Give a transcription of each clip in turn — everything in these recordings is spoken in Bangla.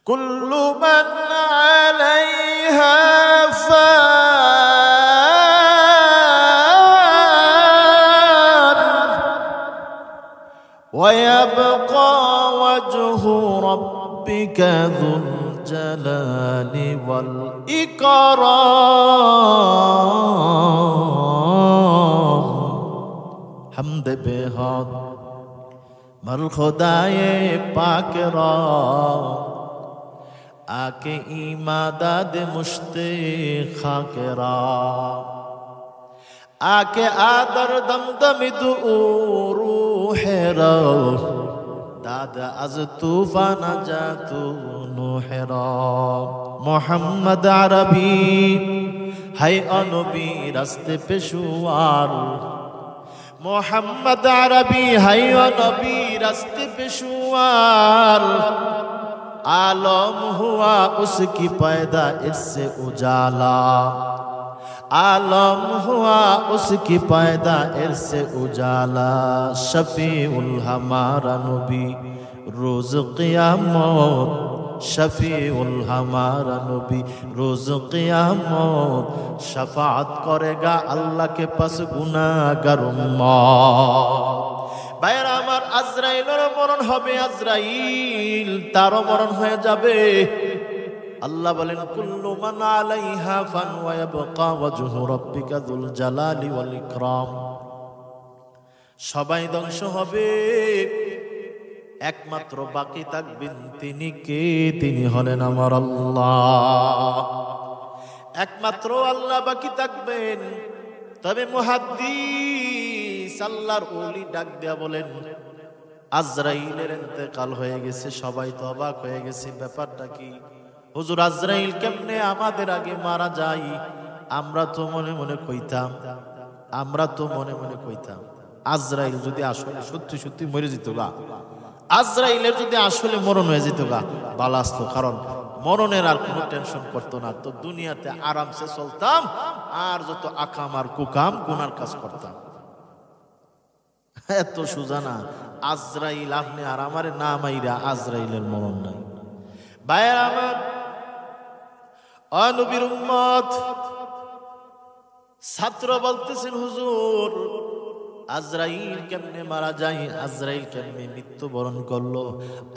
কুল্লু মান আলাইহা ফান ওয়া ইয়াবকা ওয়াজহু রাব্বিকা যুল জালালি ওয়াল ইকরাম। হামদ বেহাদ मल खुदाए पाक रा आके इमादाद मुश्ते खाकरा आके आदर दमदम रूह रा दाद अज तूफान जातू नूहरा। मोहम्मद अरबी है अनबी रास्ते पेशुआर मोहम्मद अरबी है नबी रास्ते पेशुआर आलम हुआ उसकी पैदा इससे उजाला आलम हुआ उसकी पैदा इससे उजाला। शफीउल हमारा नबी रोज क़यामत शफीउल हमारा नबी रोज क़यामत शफाअत करेगा अल्लाह के पास गुनाहगार उम्मत। भाइरा आमार आजराइलेर मरण होबे आजराइल तारो मरण हये जाबे। আল্লাহ বলেন কুল্লু মান আলাইহা ফান ওয়া ইয়াবকা ওয়াজহু রাব্বিকা যুল জালালি ওয়াল ইকরাম। সবাই ধ্বংস হবে একমাত্র বাকি থাকবেন তিনি কে? তিনি হলেন আমার আল্লাহ। একমাত্র আল্লাহ বাকি থাকবেন। তবে মুহাদ্দিস আল্লাহর ওলি ডাক দেয়া বলেন আজরাইলের ইন্তেকাল হয়ে গেছে। সবাই তো অবাক হয়ে গেছে, ব্যাপারটা কি? হুজুর আজরাইল কেমনে আমাদের আগে মারা যায়? আমরা তো মনে মনে কইতাম আজরাইল যদি আসলে সত্যি সত্যি মরে যেত গা, আজরাইলের যদি আসলে মরণ হয়ে যেত গা ভালো আসতো, কারণ মরণের আর কোনো টেনশন করতো না, তো দুনিয়াতে আরামসে চলতাম আর যত আকাম আর কুকাম গুনার কাজ করতাম। এত সোজা না। আজরাইল আপনি আর আমারে না মাইরা আজরাইলের মরণ নাই। ভাইয়ের আমার নবীর উম্মত ছাত্র বলতেছেন হুজুর আজরাইল কেমনে মারা যায়, আজরাইল কেমনে মৃত্যুবরণ করলো?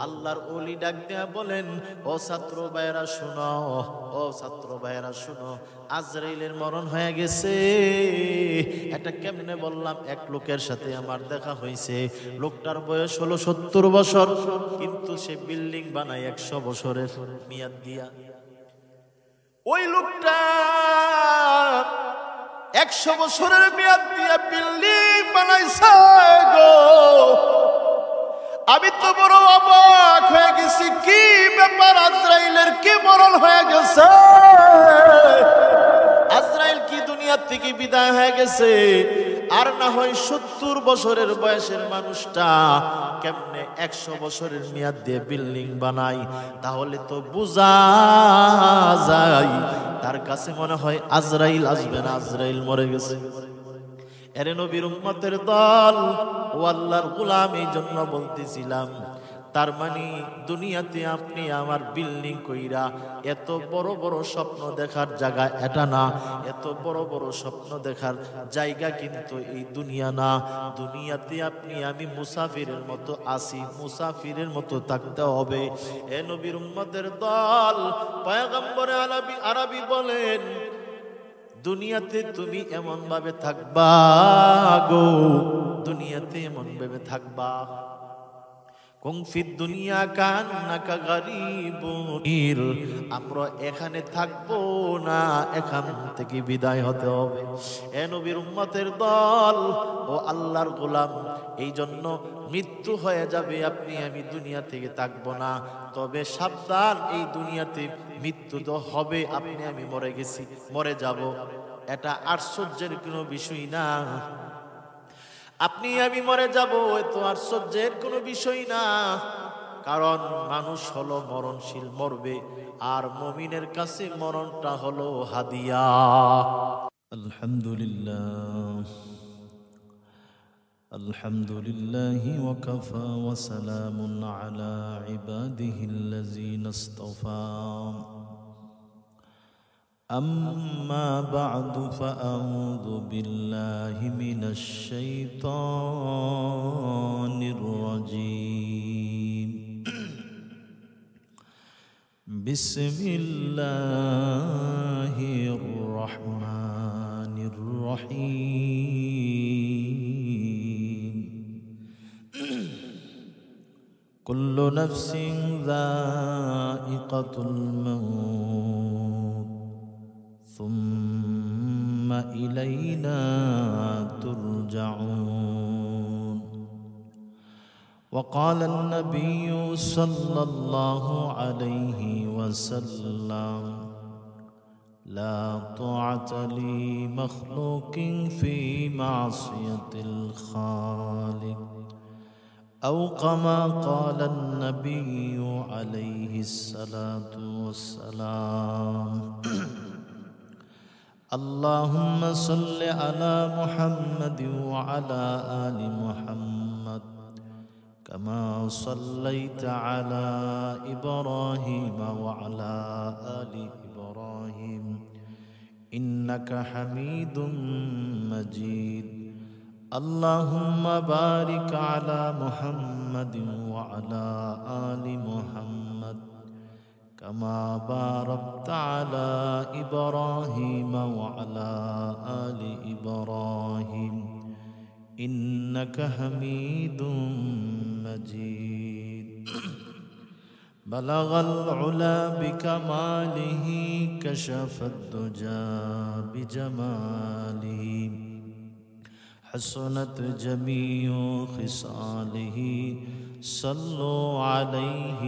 আল্লাহর ওলি ডাক দেয়া বলেন ও ছাত্র ভাইরা শুনো, ও ছাত্র ভাইরা শুনো, আজরাইলের মরণ হয়ে গেছে। এটা কেমনে বললাম? এক লোকের সাথে আমার দেখা হয়েছে। লোকটার বয়স হলো 70 বছর, কিন্তু সে বিল্ডিং বানায় 100 বছরের মেয়াদ দিয়া। ওই লোকটা 100 বছরের মেয়াদ দিয়া বিল্ডিং বানাইছে গো। আমি তো বড় অবাক হয়ে গেছি, কি ব্যাপার? আজরাইলের কি মরণ হয়ে গেছে? আজরাইল কি দুনিয়া থেকে বিদায় হয়ে গেছে? আর না হয় 70 বছরের বয়সের মানুষটা কেমনে 100 বছরের মেয়াদ দিয়ে বিল্ডিং বানায়? তাহলে তো বোঝা যায় তার কাছে মনে হয় আজরাইল আসবে না, আজরাইল মরে গেছে। এরে নবীর উম্মতের দল ও আল্লাহর গোলাম, এই জন্য বলতেছিলাম তার মানে দুনিয়াতে আপনি আমার বিল্ডিং কইরা এত বড় বড় স্বপ্ন দেখার জায়গা এটা না, এত বড় বড় স্বপ্ন দেখার জায়গা কিন্তু এই দুনিয়া না। দুনিয়াতে আপনি আমি মুসাফিরের মতো আসি, মুসাফিরের মতো থাকতে হবে। এ নবীর উম্মতের দল, পয়গম্বর আরবি বলেন দুনিয়াতে তুমি এমন ভাবে থাকবা গো, দুনিয়াতে এমন ভাবে থাকবা দুনিয়া কান্নাকা গরিবুন, আমরা এখানে থাকবো না, এখান থেকে বিদায় হতে হবে। এ নবীর উম্মতের দল ও আল্লাহর গোলাম, এই জন্য মৃত্যু হয়ে যাবে, আপনি আমি দুনিয়া থেকে থাকবো না। তবে সাবধান, এই দুনিয়াতে মৃত্যু তো হবে, আপনি আমি মরে গেছি, মরে যাব, এটা আশ্চর্যের কোনো বিষয় না। আপনি আমি মরে যাব, এত আশ্চর্যের কোনো বিষয় না, কারণ মানুষ হলো মরণশীল, মরবে, আর মুমিনের কাছে মরণটা হলো হাদিয়া। আলহামদুলিল্লাহ আলহামদুলিল্লাহি ওয়া কাফা ওয়া সালামুন আলা ইবাদিহিল্লাযীনা اصطفى أما بعد فأعوذ بالله من الشيطان الرجيم بسم الله الرحمن الرحيم كل نفس ذائقة الموت ثم إلينا ترجعون وقال النبي صلى الله عليه وسلم لا طاعة لمخلوق في معصية الخالق أو كما قال النبي عليه الصلاة والسلام اللهم صل على محمد وعلى آل محمد كما صليت على إبراهيم وعلى آل إبراهيم إنك حميد مجيد اللهم بارك على محمد وعلى آل محمد كما باركت على إبراهيم وعلى آل إبراهيم إنك حميد مجيد بلغ العلا بكماله كشف الدجى بجماله حسنت جميع خصاله صلوا عليه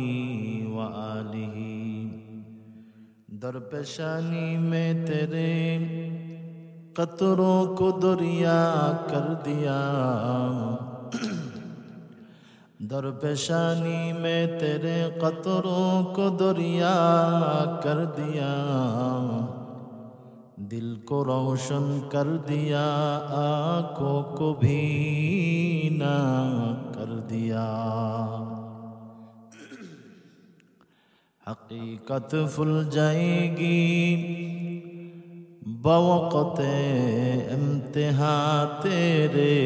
وآله درپیشانی میں تیرے قطروں کو دریا کر دیا درپیشانی میں تیرے قطروں کو دریا کر دیا दिल को रोशन कर दिया आँखों को भी ना कर दिया हकीकत फुल जाएगी बवक़्ते इम्तिहा तेरे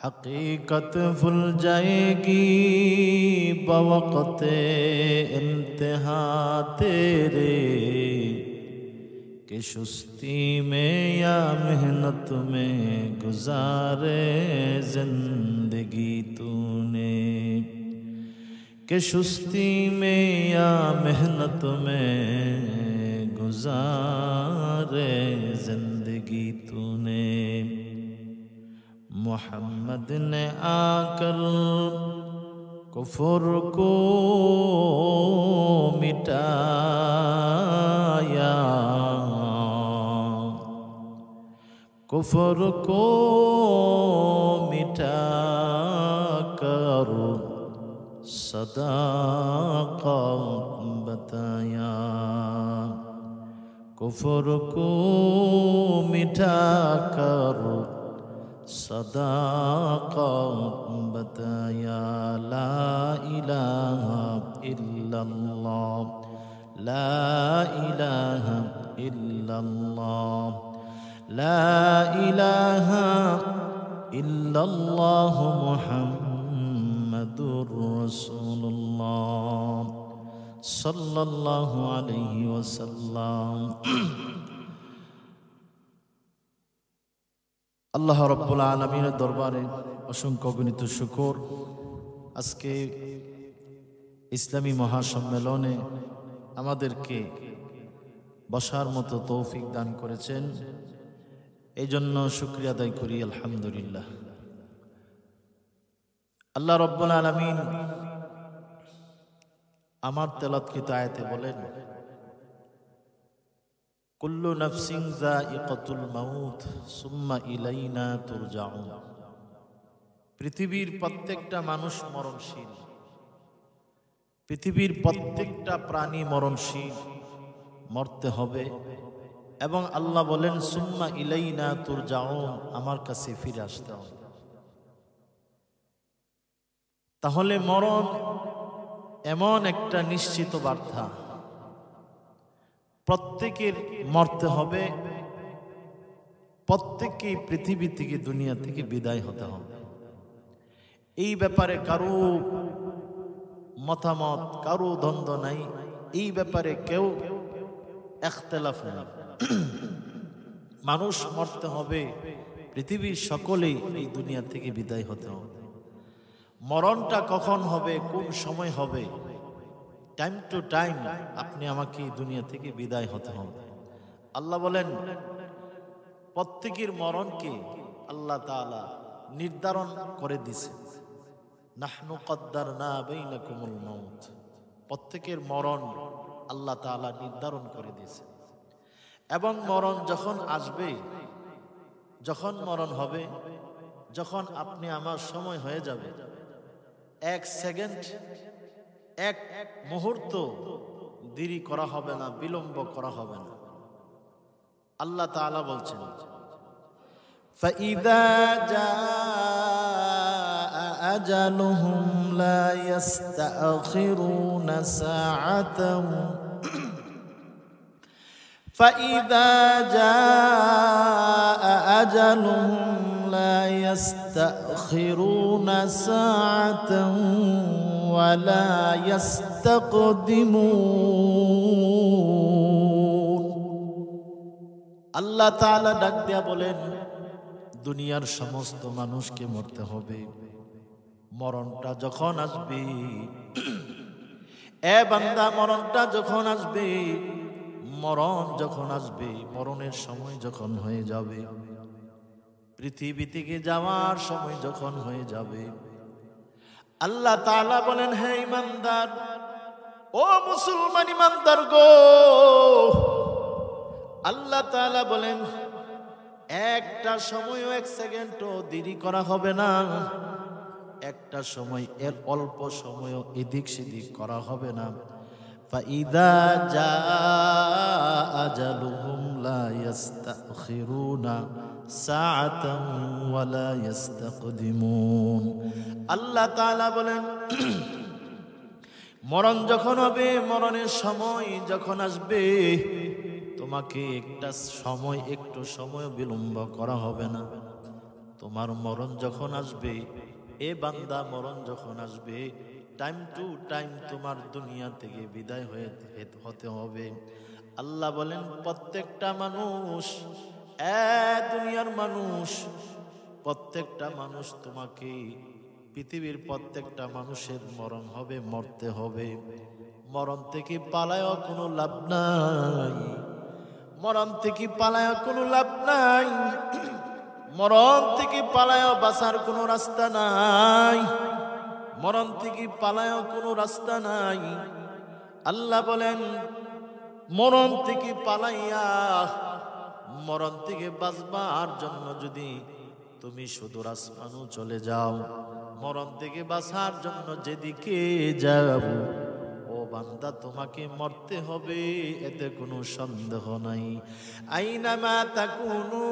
हकीकत फुल जाएगी बवक़्ते इम्तिहा तेरे कि सुस्ती में या मेहनत में गुजारे जिंदगी तूने कि सुस्ती में या मेहनत में गुजारे जिंदगी तूने मोहम्मद ने आकर कुफ्र को मिटाया कुफ्र को मिटाकर सदाक़त बताया कुफ्र को मिटाकर सदाक़त बताया ला इलाहा इल्लल्लाह ला इलाहा इल्लल्लाह ला इलाहा इल्लल्लाह मुहम्मदुर रसूलुल्लाह सल्लल्लाहु अलैहि वसल्लम। আল্লাহ রাব্বুল আলামিনের দরবারে অসংখ্য অগণিত শুকর। আজকে ইসলামী মহাসম্মেলনে আমাদেরকে বসার মতো তৌফিক দান করেছেন, এই জন্য শুকরিয়া আদায় করি আলহামদুলিল্লাহ। আল্লাহ রাব্বুল আলামিন আমার তেলাওয়াতকৃত আয়াতে বলেন কুল্লু নাফসিন যায়িকাতুল মাউত সুম্মা ইলাইনা তুরজাউন। পৃথিবীর প্রত্যেকটা মানুষ মরণশীল, পৃথিবীর প্রত্যেকটা প্রাণী মরণশীল, মরতে হবে। এবং আল্লাহ বলেন সুম্মা ইলাইনা তুরজাউন, আমার কাছে ফিরে আসতে হবে। তাহলে মরণ এমন একটা নিশ্চিত বার্তা, প্রত্যেকের মরতে হবে, প্রত্যেককেই পৃথিবী থেকে দুনিয়া থেকে বিদায় হতে হবে। এই ব্যাপারে কারো মতামত, কারো দ্বন্দ্ব নাই, এই ব্যাপারে কেউ ইখতিলাফ নাই। মানুষ মরতে হবে, পৃথিবীর সকলেই এই দুনিয়া থেকে বিদায় হতে হবে। মরণটা কখন হবে, কোন সময় হবে, টাইম টু টাইম আপনি আমাকে এই দুনিয়া থেকে বিদায় হতে হবে। আল্লাহ বলেন প্রত্যেকের মরণকে আল্লাহ তাআলা নির্ধারণ করে দিয়েছে। নাহনু কদ্দারনা বাইনাকুমুল মাউত, প্রত্যেকের মরণ আল্লাহ তাআলা নির্ধারণ করে দিয়েছে। এবং মরণ যখন আসবে, যখন মরণ হবে, যখন আপনি আমার সময় হয়ে যাবে, এক সেকেন্ড, এক মুহূর্ত দেরি করা হবে না, বিলম্ব করা হবে না। আল্লাহ তাআলা বলছেন ফাইদা জাআ আজালুহুম লা ইস্তাখিরুনা সাআতান ফাইদা জাআ আজালুহুম লা ইস্তাখিরুনা সাআতান ওয়া লা ইস্তাকদিমুন। আল্লাহ তাআলা ডাক দিয়া বলেন দুনিয়ার সমস্ত মানুষকে মরতে হবে। মরণটা যখন আসবে, এ বান্দা, মরণটা যখন আসবে, মরণ যখন আসবে, মরণের সময় যখন হয়ে যাবে, পৃথিবী থেকে যাওয়ার সময় যখন হয়ে যাবে, আল্লাহ তাআলা বলেন হে ইমানদার, ও মুসলমান ইমানদার গো, আল্লাহ তাআলা বলেন একটা সময়ও এক সেকেন্ডও দেরি করা হবে না, একটা সময় এর অল্প সময়ও এদিক সেদিক করা হবে না। ফাইদা জাআ আজালুহুম লা ইস্তাখিরুনা সাআতান ওয়া লা ইস্তাকদিমুন। আল্লাহ তাআলা বলেন মরণ যখন হবে, মরণের সময় যখন আসবে, তোমাকে একটা সময়, একটু সময় বিলম্ব করা হবে না। তোমার মরণ যখন আসবে, এ বান্দা, মরণ যখন আসবে, টাইম টু টাইম তোমার দুনিয়া থেকে বিদায় হতে হবে। আল্লাহ বলেন প্রত্যেকটা মানুষ, দুনিয়ার মানুষ, প্রত্যেকটা মানুষ তোমাকে, পৃথিবীর প্রত্যেকটা মানুষের মরণ হবে, মরতে হবে। মরণ থেকে পালায়ও কোনো লাভ নাই, মরণ থেকে পালায়ও কোনো লাভ নাই, মরণ থেকে পালায়ও বাঁচার কোনো রাস্তা নাই, মরণ থেকে পালায়ও কোনো রাস্তা নাই। আল্লাহ বলেন মরণ থেকে পালাইয়া, মরণ থেকে বাঁচবার জন্য যদি তুমি সুদূর আসমানও চলে যাও, মরণ থেকে বাঁচার জন্য যেদিকে যাও, ও বান্দা, তোমাকে মরতে হবে, এতে কোনো সন্দেহ নাই। আইনামা তাকুনু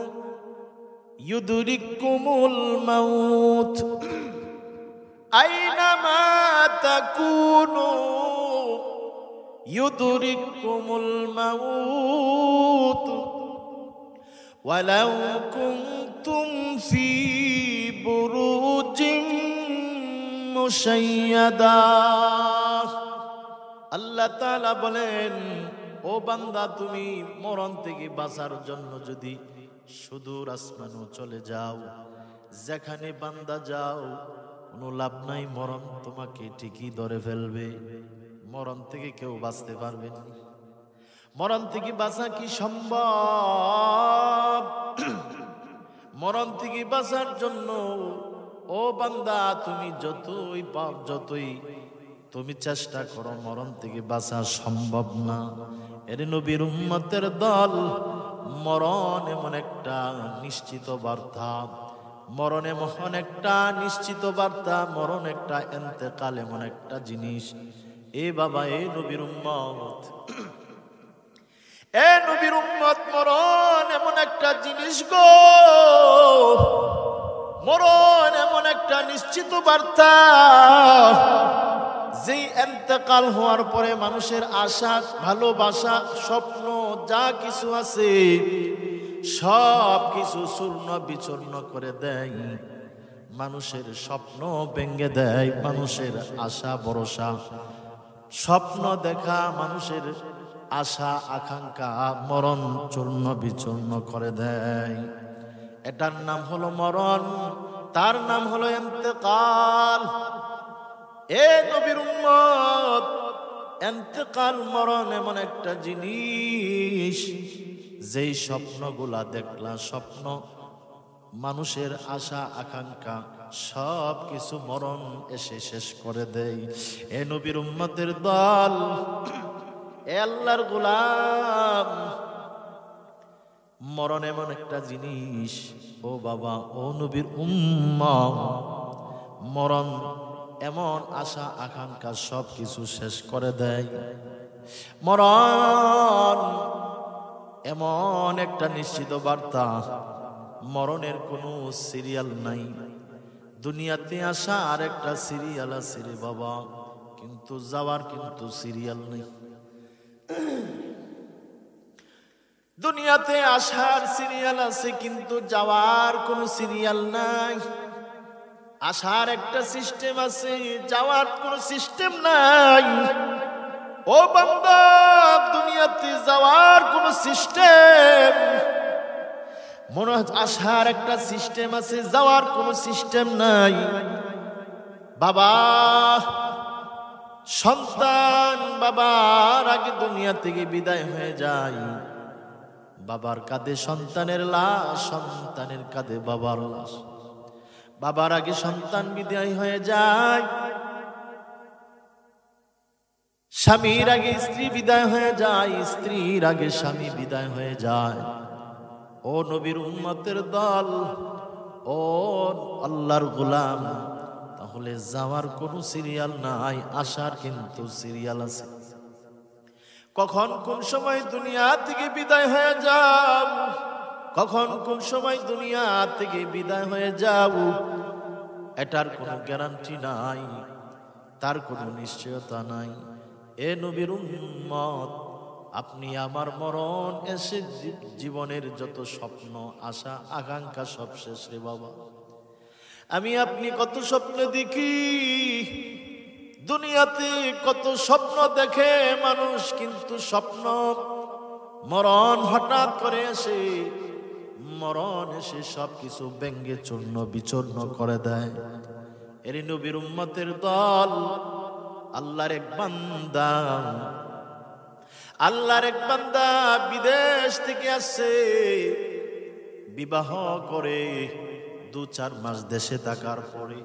ইউদরিকুমুল মাউত, আইনামা তাকুনু ইউদরিকুমুল মাউত ওয়ালাউ কুনতুম ফি বুরুজিম মুশাইয়াদা। আল্লাহ তাআলা বলেন ও বান্দা, তুমি মরণ থেকে বাঁচার জন্য যদি সুদূর আসমানও চলে যাও, যেখানে বান্দা যাও কোনো লাভ নাই, মরণ তোমাকে ঠিকই ধরে ফেলবে। মরণ থেকে কেউ বাঁচতে পারবে না। মরণ থেকে বাঁচা কি সম্ভব? মরণ থেকে বাঁচার জন্য ও বান্দা, তুমি যতই তুমি চেষ্টা করো, মরণ থেকে বাঁচা সম্ভব না। এর নবীর উম্মতের দল, মরণ এমন একটা নিশ্চিত বার্তা, মরণ এমন একটা নিশ্চিত বার্তা, মরণ একটা ইন্তেকাল এমন একটা জিনিস। এ বাবা, এ নবীর উম্মত, এ নবীর উম্মত, মরণ এমন একটা জিনিস গো, মরণ এমন একটা নিশ্চিত বার্তা, যেই ইন্তেকাল হওয়ার পরে মানুষের আশা, ভালোবাসা, স্বপ্ন যা কিছু আছে সব কিছু চূর্ণ বিচূর্ণ করে দেয়। মানুষের স্বপ্ন ভেঙে দেয়, মানুষের আশা ভরসা, স্বপ্ন দেখা, মানুষের আশা আকাঙ্ক্ষা মরণ চূর্ণ বিচূর্ণ করে দেয়। এটার নাম হলো মরণ, তার নাম হলো ইন্তেকাল। এ নবীর উম্মত, ইন্তেকাল মরণ এমন একটা জিনিস, যেই স্বপ্নগুলা দেখলা, স্বপ্ন মানুষের আশা আকাঙ্ক্ষা সব কিছু মরণ এসে শেষ করে দেয়। এ নবীর উম্মতের দল, এ আল্লাহর গোলাম, মরণ এমন একটা জিনিস, ও বাবা, ও নবীর উম্মত, মরণ এমন আশা আকাঙ্ক্ষা সব কিছু শেষ করে দেয়। মরণ এমন একটা নিশ্চিত বার্তা, মরণের কোনো সিরিয়াল নাই। দুনিয়াতে আসা আর একটা সিরিয়াল আছে রে বাবা, কিন্তু যাওয়ার কিন্তু সিরিয়াল নেই। দুনিয়াতে আসার সিরিয়াল আছে, কিন্তু যাওয়ার কোনো সিরিয়াল নাই। আসার একটা সিস্টেম আছে, যাওয়ার কোনো সিস্টেম নাই। ও বান্দা, দুনিয়াতে যাওয়ার কোনো সিস্টেম, মনে হয় আসার একটা সিস্টেম আছে, যাওয়ার কোনো সিস্টেম নাই। বাবা, সন্তান বাবার আগে দুনিয়া থেকে বিদায় হয়ে যায়। বাবার কাঁধে সন্তানের লাশ, সন্তানের কাঁধে বাবার লাশ। বাবার আগে সন্তান বিদায় হয়ে যায়, স্বামীর আগে স্ত্রী বিদায় হয়ে যায়, স্ত্রীর আগে স্বামী বিদায় হয়ে যায়। ও নবীর উম্মতের দল, ও আল্লাহর গোলাম, তাহলে যাওয়ার কোনো সিরিয়াল নাই, আসার কিন্তু সিরিয়াল আছে। কখন কোন সময় দুনিয়া থেকে বিদায় হয়ে যাও, কখন কোন সময় দুনিয়া থেকে বিদায় হয়ে যাও, এটার কোনো গ্যারান্টি নাই, তার কোনো নিশ্চয়তা নাই। এ নবীর উম্মত, আপনি আমার মরণ এসে জীবনের যত স্বপ্ন আশা আকাঙ্ক্ষা সব শেষ রে বাবা। আমি আপনি কত স্বপ্ন দেখি, দুনিয়াতে কত স্বপ্ন দেখে মানুষ, কিন্তু স্বপ্ন মরণ হঠাৎ করে এসে, মরণ এসে সব কিছু ভেঙ্গে চূর্ণ বিচূর্ণ করে দেয়। এর নবীর উম্মতের দল, আল্লাহর এক বান্দা, আল্লাহর এক বান্দা বিদেশ থেকে আসছে, বিবাহ করে 2-4 মাস দেশে থাকার পরে,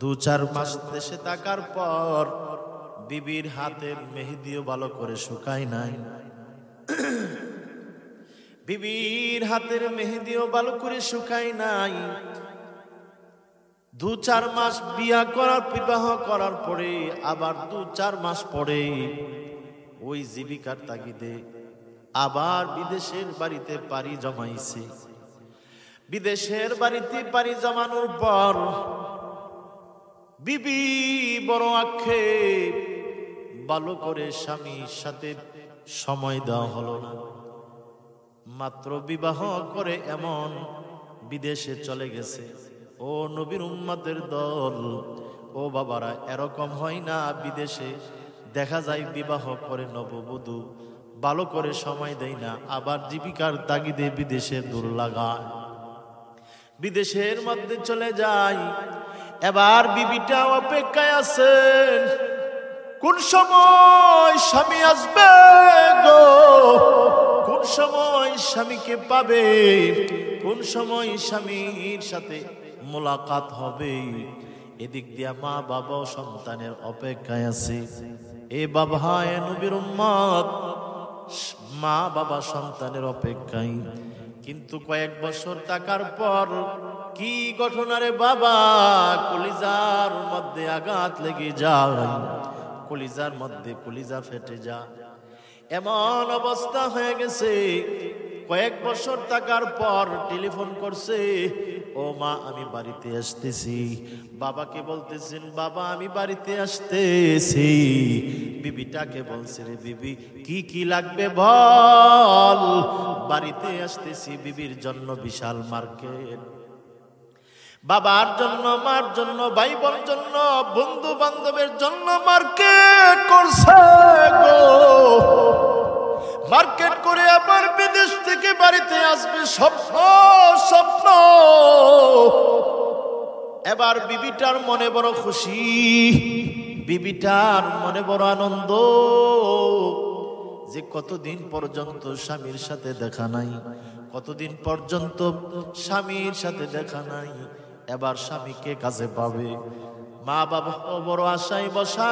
2-4 মাস দেশে থাকার পর বিবির হাতের মেহেদিও ভালো করে শুকায় নাই, বিবির হাতের মেহেদিও ভালো করে শুকায় নাই। 2-4 মাস বিয়া করার, বিবাহ করার পরে আবার 2-4 মাস পরে ওই জীবিকার তাগিদে আবার বিদেশের বাড়িতে পাড়ি জমাইছে। বিদেশের বাড়িতে পাড়ি জমানোর পর বিবি বড় আক্ষেপ, ভালো করে স্বামীর সাথে সময় দেওয়া হলো না। মাত্র বিবাহ করে এমন বিদেশে চলে গেছে। ও নবীর উম্মতের দল, ও বাবারা, এরকম হয় না। বিদেশে দেখা যায় বিবাহ করে নববধূ ভালো করে সময় দেয় না, আবার জীবিকার তাগিদে বিদেশে দূর লাগায়, বিদেশের মধ্যে চলে যায়। এবার বিবিটা অপেক্ষায় আছেন, কোন সময় স্বামী আসবে গো, কোন সময় স্বামীকে পাবে, কোন সময় স্বামীর সাথে মোলাকাত হবে। এদিক দিয়া মা বাবা সন্তানের অপেক্ষায় আছে। এ বাবা, এ নবীর উম্মত, মা বাবা সন্তানের অপেক্ষায়। কিন্তু কয়েক বছর থাকার পর কি ঘটনা রে বাবা, কলিজার মধ্যে আঘাত লেগে যায়, কলিজার মধ্যে কলিজা ফেটে যায়। এমন অবস্থা হয়ে গেছে, কয়েক বছর থাকার পর টেলিফোন করছে, ও মা আমি বাড়িতে আসতেছি। বাবাকে বলতেছেন, বাবা আমি বাড়িতে আসতেছি। বিবিটাকে বলছে, রে বিবি কি কি লাগবে বল, বাড়িতে আসতেছি। বিবির জন্য বিশাল মার্কেট, বাবার জন্য, মার জন্য, ভাই বোন জন্য, বন্ধু বান্ধবের জন্য মার্কেট করছে গো। মার্কেট করে আবার বিদেশ থেকে বাড়িতে আসবে, স্বপ্ন স্বপ্ন। এবার বিবিটার মনে বড় খুশি, বিবিটার মনে বড় আনন্দ যে কতদিন পর্যন্ত স্বামীর সাথে দেখা নাই, কতদিন পর্যন্ত স্বামীর সাথে দেখা নাই। এবার স্বামীকে কাছে পাবে। মা বাবা বড় আশায় বসা,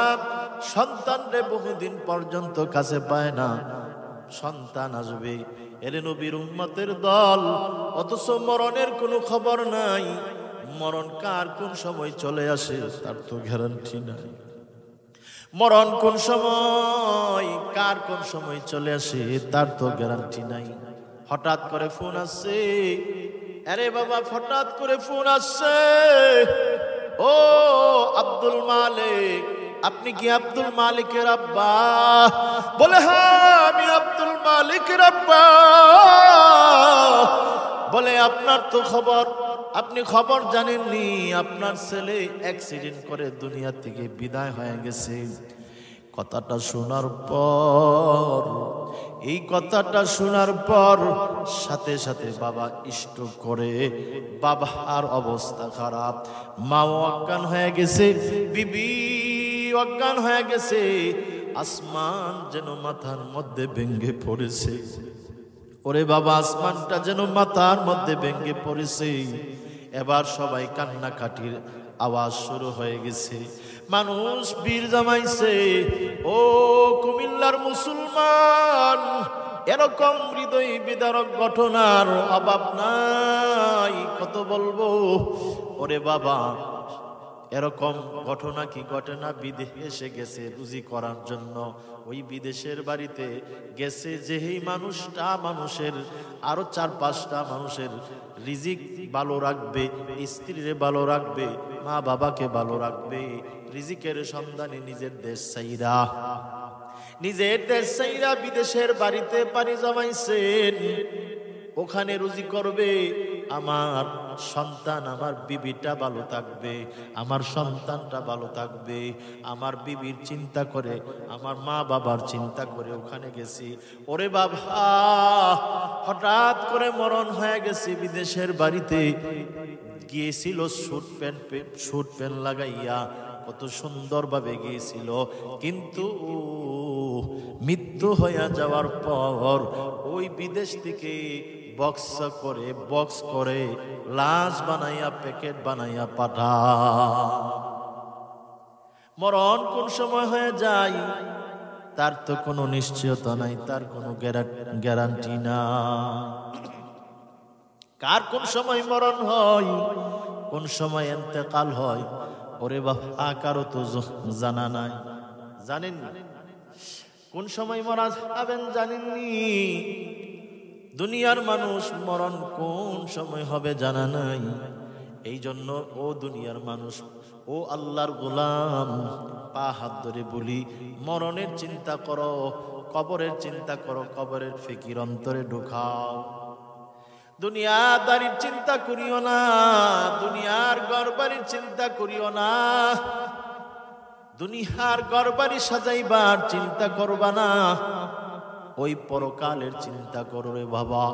সন্তান রে বহুদিন পর্যন্ত কাছে পায় না, সন্তান আসবে। এরে নবীর উম্মতের দল, অথচ মরণের কোনো খবর নাই। মরণ কার কোন সময় চলে আসে তার তো গ্যারান্টি নাই। মরণ কোন সময়, কার কোন সময় চলে আসে তার তো গ্যারান্টি নাই। হঠাৎ করে ফোন আসছে, আরে বাবা হঠাৎ করে ফোন আসছে, ও আব্দুল মালিক, আপনি কি আব্দুল মালিকের আব্বা? বলে হ্যাঁ আমি আব্দুল মালিকের আব্বা। বলে আপনার তো খবর, আপনি খবর জানেননি, আপনার ছেলে অ্যাক্সিডেন্ট করে দুনিয়া থেকে বিদায় হয়ে গেছে। কথাটা শোনার পর, এই কথাটা শোনার পর সাথে সাথে বাবা স্ট্রোক করে, বাবার অবস্থা খারাপ, মা অজ্ঞান হয়ে গেছে, বিবি অজ্ঞান হয়ে গেছে। আসমান যেন মাথার মধ্যে ভেঙে পড়েছে। ওরে বাবা আসমানটা যেন মাথার মধ্যে ভেঙে পড়েছে। এবার সবাই কান্নাকাটির আওয়াজ শুরু হয়ে গেছে, মানুষ বীর জমাইছে। ও কুমিল্লার মুসলমান, এরকম হৃদয় বিদারক ঘটনার অভাব নাই, কত বলবো। ওরে বাবা এরকম ঘটনা কি ঘটে না? বিদেশে গেছে রুজি করার জন্য, ওই বিদেশের বাড়িতে গেছে যেই মানুষটা মানুষের আরো 4-5টা মানুষের রিজিক ভালো রাখবে, স্ত্রীরে ভালো রাখবে, মা বাবাকে ভালো রাখবে, রিজিকের সন্ধানে নিজের দেশ চাইরা বিদেশের বাড়িতে পাড়ি জমাইছেন। ওখানে রুজি করবে, আমার সন্তান, আমার বিবিটা ভালো থাকবে, আমার সন্তানটা ভালো থাকবে, আমার বিবির চিন্তা করে, আমার মা বাবার চিন্তা করে ওখানে গেছি। ওরে বাবা হঠাৎ করে মরণ হয়ে গেছে। বিদেশের বাড়িতে গিয়েছিল স্যুট প্যান্ট লাগাইয়া, কত সুন্দরভাবে গিয়েছিল, কিন্তু মৃত্যু হইয়া যাওয়ার পর ওই বিদেশ থেকে বক্স করে লাশ বানাইয়া প্যাকেট বানাইয়া পাঠা। মরণ কোন সময় হয়ে যায় তার তো কোনো নিশ্চয়তা নাই, তার কোনো গ্যারান্টি না। কার কোন সময় মরণ হয়, কোন সময় ইন্তেকাল হয়, ওরে বাবা কারো তো জানা নাই। জানেন কোন সময় মারা যাবেন জানেননি? দুনিয়ার মানুষ মরণ কোন সময় হবে জানা নাই। এই জন্য ও দুনিয়ার মানুষ, ও আল্লাহর গোলাম, পা হাত ধরে বলি, মরণের চিন্তা করো, কবরের চিন্তা করো, কবরের ফিকির অন্তরে ঢোকাও। দুনিয়াদারির চিন্তা করিও না, দুনিয়ার ঘরবাড়ির চিন্তা করিও না, দুনিয়ার ঘরবাড়ি সাজাইবার চিন্তা করবা না, ওই পরকালের চিন্তা করো রে বাবা,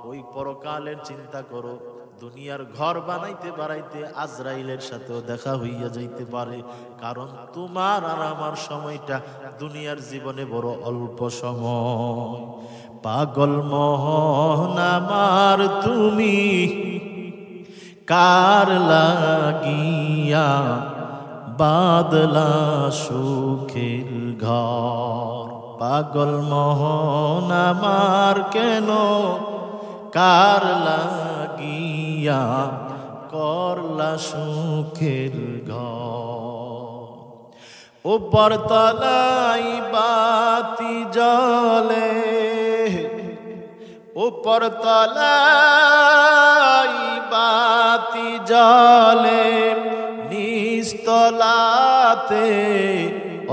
ওই পরকালের চিন্তা করো। দুনিয়ার ঘর বানাইতে বাড়াইতে আজরাইলের সাথেও দেখা হইয়া যাইতে পারে, কারণ তোমার আর আমার সময়টা দুনিয়ার জীবনে বড় অল্প সময়। পাগল মোহন আমার তুমি কার লাগিয়া বাদলা সুখের ঘর। পাগল মোহন আমার কেন কার লাগিয়া করলা সুখের ঘর। উপর তলাই বাতি জ্বলে, উপর তলায় বাতি জ্বলে, নিচতলাতে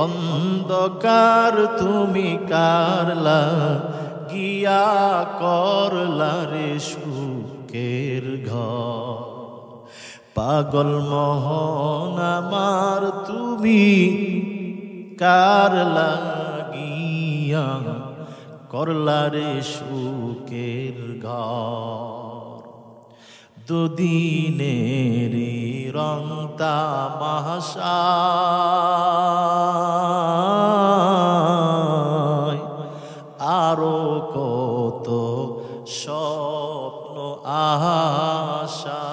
অন্ধকার, তুমি কারলা গিয়া করলা রে সুখের ঘর। পাগল মোহন আমার তুমি কারলা গিয়া করলা রে সুখের ঘর। দুদিনের রং তামাশা আরো কত স্বপ্ন আশা।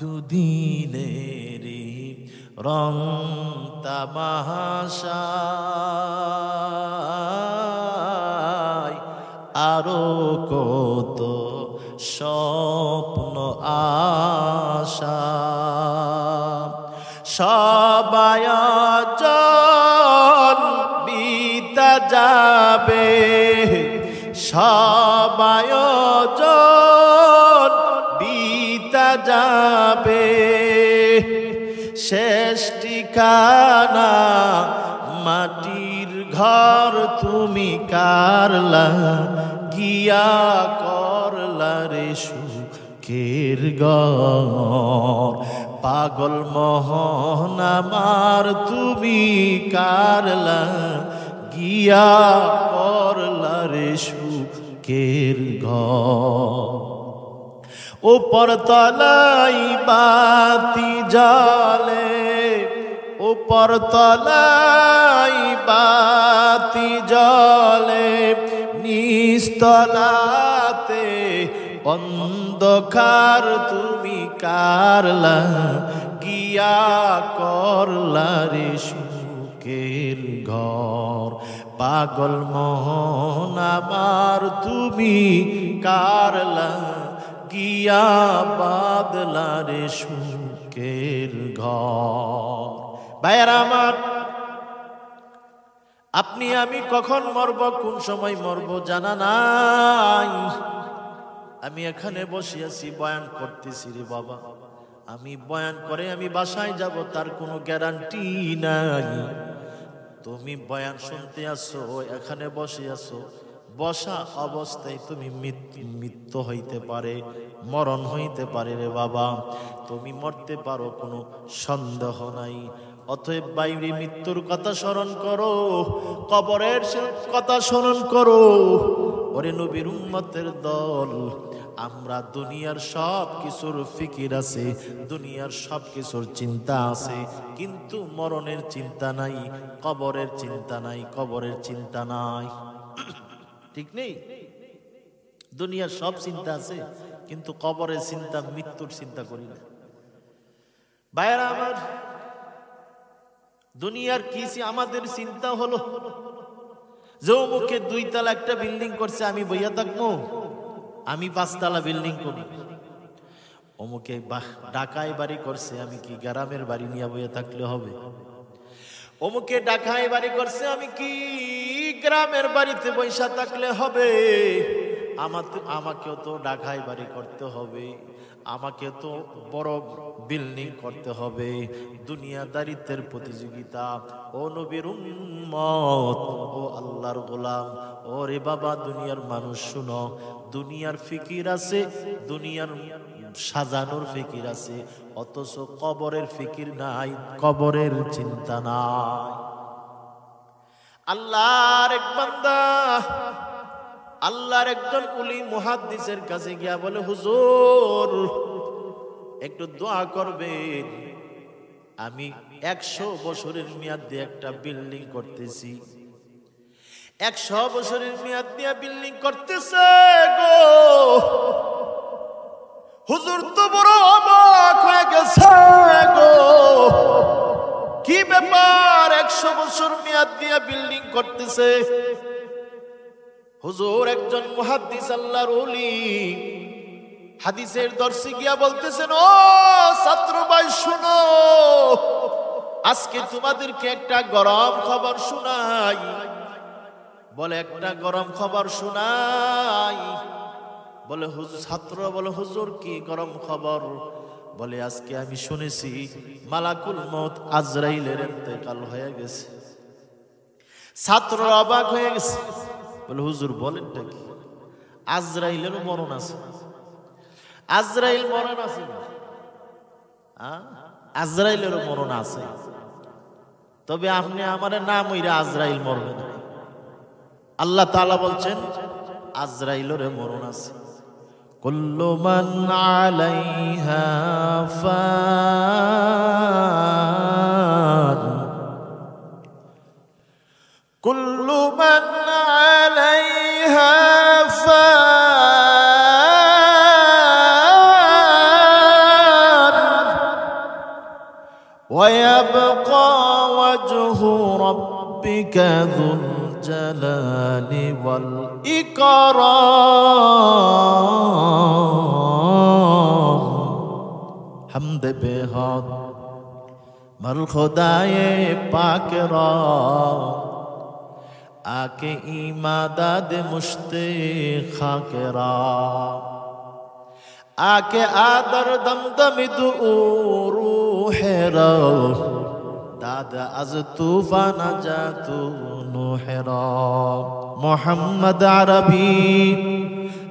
দুদিনের রং তামাশা আরো কত স্বপ্ন আশা। সবাই আয়োজন বিতা যাবে, সবাই আয়োজন বিতা যাবে। শেষ ঠিকানা মাটির ঘর, তুমি কারলা গিয়া করলা রে সুখের ঘর। পাগল মোহন আমার তুমি কারলা গিয়া করলা রে সুখের ঘর। উপর তলায় বাতি জ্বলে, উপর তলায় বাতি জ্বলে, নিচতলাতে অন্ধকার, তুমি কারলা গিয়া করলা রে সুখের ঘর। পাগল মোহন আমার তুমি কারলা গিয়া বাদলা রে সুখের ঘর। ভাইয়েরা আমার, আপনি আমি কখন মরব, কোন সময় মরব জানা নাই। আমি এখানে বসে আছি, বয়ান করতেছি রে বাবা। আমি বয়ান করে আমি বাসায় যাব, তার কোনো গ্যারান্টি নাই। তুমি বয়ান শুনতে আসো, এখানে বসে আছো, বসা অবস্থায় তুমি মৃত্যু হইতে পারে, মরণ হইতে পারে রে বাবা। তুমি মরতে পারো, কোনো সন্দেহ নাই। অতএব বাইরে মৃত্যুর কথা স্মরণ করো, কবরের কথা স্মরণ করো। ওরে নবীর উম্মতের দল, আমরা দুনিয়ার সব কিছুর ফিকির আছে, দুনিয়ার সব কিছুর চিন্তা আছে, কিন্তু মরণের চিন্তা নাই, কবরের চিন্তা নাই, কবরের চিন্তা নাই। ঠিক নেই? দুনিয়ার সব চিন্তা আছে, কিন্তু কবরের চিন্তা, মৃত্যুর চিন্তা করি না। ভাইরা আমার, দুনিয়ার কি আমাদের চিন্তা হলো যে অমুকে 2 তলা একটা বিল্ডিং করছে, আমি বইয়া থাকবো, আমি 5 তলা বিল্ডিং করি। অমুকে ঢাকায় বাড়ি করছে, আমি কি গ্রামের বাড়ি নিয়ে বইয়া থাকলে হবে? অমুকে ঢাকায় বাড়ি করছে, আমি কি গ্রামের বাড়িতে বৈশা থাকলে হবে? আমাকেও তো ঢাকায় বাড়ি করতে হবে, আমাকে তো বড় বিল্ডিং করতে হবে। দুনিয়াদারিত্বের প্রতিযোগিতা। ও নবীর উম্মত, ও আল্লাহর গোলাম, ও রে বাবা দুনিয়ার মানুষ শুনো, দুনিয়ার ফিকির আছে, দুনিয়ার সাজানোর ফিকির আছে, অথচ কবরের ফিকির নাই, কবরের চিন্তা নাই। আল্লাহর এক বান্দা, আল্লাহর একজন উলি মুহাদ্দিসের কাছে গিয়া বলে, হুজুর একটু দোয়া করবেন, আমি 100 বছরের মেয়াদ দিয়ে একটা বিল্ডিং করতেছি। 100 বছরের মেয়াদ দিয়ে বিল্ডিং করতেছে গো। হুজুর তো বড় অবাক হয়ে গেছে গো, কি ব্যাপার 100 বছর মেয়াদ দিয়ে বিল্ডিং করতেছে? হুজুর একজন মুহাদ্দিস আল্লাহর ওলি হাদিসের দর্শে গিয়া বলতেছেন, ও ছাত্র ভাই শুনো, আজকে তোমাদেরকে একটা গরম খবর শোনাই। বলে একটা গরম খবর শোনাই। বলে হুজুর, ছাত্ররা বলে হুজুর কি গরম খবর? বলে আজকে আমি শুনেছি মালাকুল মউত আজরাইলের ইন্তেকাল হয়ে গেছে। ছাত্ররা অবাক হয়ে গেছে, বলে হুজুর বলেনটা কি? আজরাইলেরও মরণ আছে। আজরাইল মরণ আছে না? আজরাইলেরও মরণ আছে, তবে আপনি আমার নাম হইরা আজরাইল মরবে না। আল্লাহ তাআলা বলছেন আজরাইলের মরণ আছে। কুল্লু মান আলাইহা ফান, কুল্লু মান আলাইহা ফান ওয়া ইয়াবকা ওয়াজহু রাব্বিকা যুল জালালি ওয়াল ইকরাম। হামদে বেহাদ মর খুদায়ে পাক রা, আকে ইমাদাদ মুশতে খাকেরা, আকে আদর দমদমিদ রূহেরা, দাদা আজ তুফান জাতু নুহেরা। মোহাম্মদ আরবি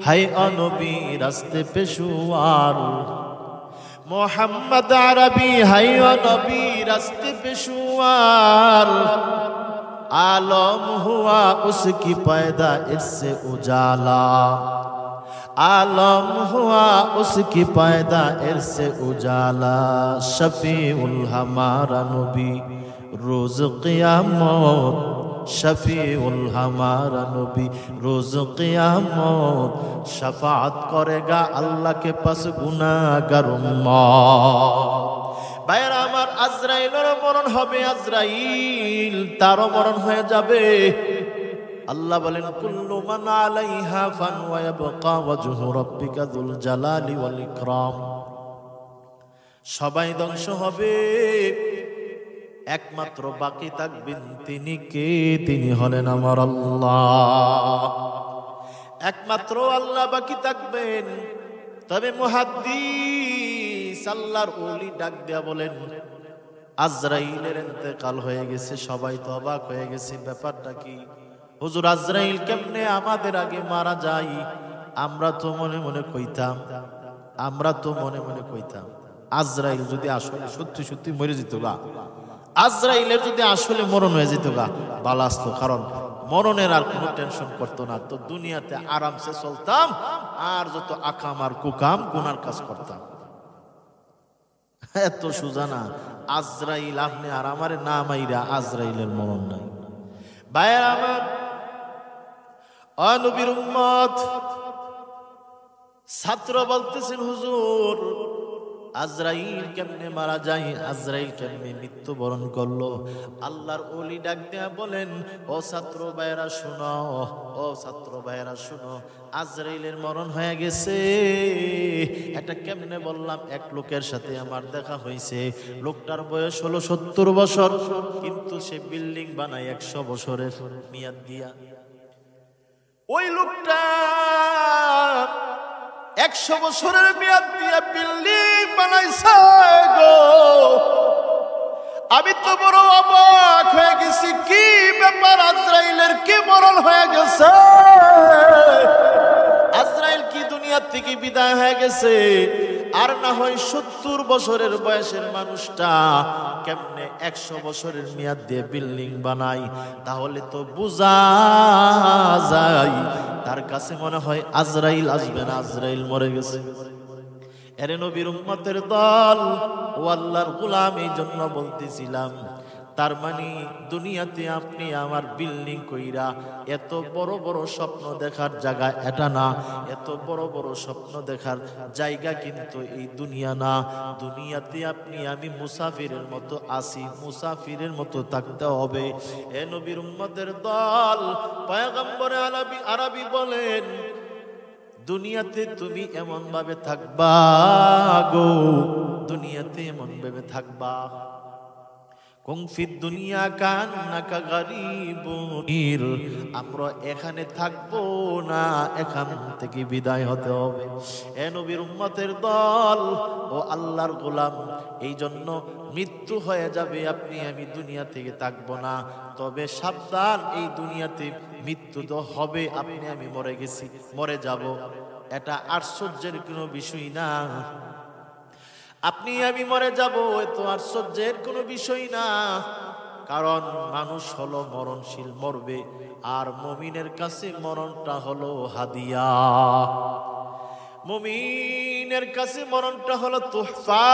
হাই অনবী রাস্তে পেশুয়ার, মোহাম্মদ আরবি হাই অনবী রাস্তে পেশুয়ার। आलम हुआ उसकी पैदा इससे उजाला, आलम हुआ उसकी पैदा इससे उजाला। शफीउल हमारा नबी रोज क़ियामत, शफीउल हमारा नबी रोज क़ियामत। शफाअत करेगा अल्लाह के पास गुनाहगार उम्मत। ভাইরা আমার, আজরাইলের মরণ হবে। আজরাইল তারও মরণ হয়ে যাবে। আল্লাহ বলেন কুল্লু মান আলাইহা ফান ওয়া ইয়াবকা ওয়াজহু রাব্বিকা যুল জালালি ওয়াল ইকরাম। সবাই ধ্বংস হবে, একমাত্র বাকি থাকবেন তিনি কে? তিনি হলেন আমার আল্লাহ। একমাত্র আল্লাহ বাকি থাকবেন। তবে মুহাদ্দিস আল্লাহর ওলি ডাক দেয়া বলেন আজরাইলের ইন্তেকাল হয়ে গেছে। সবাই তো অবাক হয়ে গেছে, ব্যাপারটা কি? হুজুর আজরাইল কেমনে আমাদের আগে মারা যায়? আমরা তো মনে মনে কইতাম, আজরাইল যদি আসলে সত্যি সত্যি মরে যেত গা, আজরাইলের যদি আসলে মরণ হয়ে যেত গা, ভালো আসতো। কারণ মরণের আর কোনো টেনশন করতো না, তো দুনিয়াতে আরামসে চলতাম, আর যত আকাম আর কুকাম গুনার কাজ করতাম। এত সোজা না। আজরাইল আপনি আর আমার নাম আইরা আজরাইলের মরণ নাই। ভাইয়ের আমার, নবীর উম্মত, ছাত্র বলতেছেন হুজুর আজরাইল কেমনে মারা যায়? আজরাইল কেমনে মৃত্যুবরণ করলো? আল্লাহর ওলি ডাক দেয়া বলেন ও ছাত্র ভাইরা শুনো, ও ছাত্র ভাইরা শুনো, আজরাইলের মরণ হয়ে গেছে। এটা কেমনে বললাম? এক লোকের সাথে আমার দেখা হয়েছে। লোকটার বয়স হলো 70 বছর, কিন্তু সে বিল্ডিং বানায় 100 বছরের মেয়াদ দিয়া। ওই লোকটা 100 বছরের মেয়াদ দিয়া বিল্ডিং বানাইছে গো। আমি তো বড় অবাক হয়ে গেছি, কি ব্যাপার? আজরাইলের কি মরণ হয়ে গেছে? আজরাইল কি দুনিয়া থেকে বিদায় হয়ে গেছে? আর না হয় 70 বছরের বয়সের মানুষটা কেমনে 100 বছরের মেয়াদ দিয়ে বিল্ডিং বানায়? তাহলে তো বোঝা যায় তার কাছে মনে হয় আজরাইল আসবে না, আজরাইল মরে গেছে। এরে নবীর উম্মতের দল ও আল্লাহর গোলাম, এই জন্য বলতেছিলাম, তার মানে দুনিয়াতে আপনি আমার বিল্ডিং কইরা এত বড় বড় স্বপ্ন দেখার জায়গা এটা না, এত বড় বড় স্বপ্ন দেখার জায়গা কিন্তু এই দুনিয়া না। দুনিয়াতে আপনি আমি মুসাফিরের মতো আসি, মুসাফিরের মতো থাকতে হবে। এ নবীর উম্মতের দল, পয়গম্বর আরবি বলেন দুনিয়াতে তুমি এমন ভাবে থাকবা গো, দুনিয়াতে এমন ভাবে থাকবা কুং ফিদ দুনিয়া কান্নাকা গারিবুন, আমরা এখানে থাকবো না, এখান থেকে বিদায় হতে হবে। এ নবীর উম্মতের দল ও আল্লাহর গোলাম, এই জন্য মৃত্যু হয়ে যাবে, আপনি আমি দুনিয়া থেকে থাকবো না, তবে সাবধান, এই দুনিয়াতে মৃত্যু তো হবে, আপনি আমি মরে গেছি, মরে যাব, এটা আশ্চর্যের কোনো বিষয় না। আপনি আমি মরে যাব, এত আশ্চর্যের কোনো বিষয় না, কারণ মানুষ হলো মরণশীল, মরবে। আর মুমিনের কাছে মরণটা হলো হাদিয়া, মুমিনের কাছে মরণটা হলো তোহফা।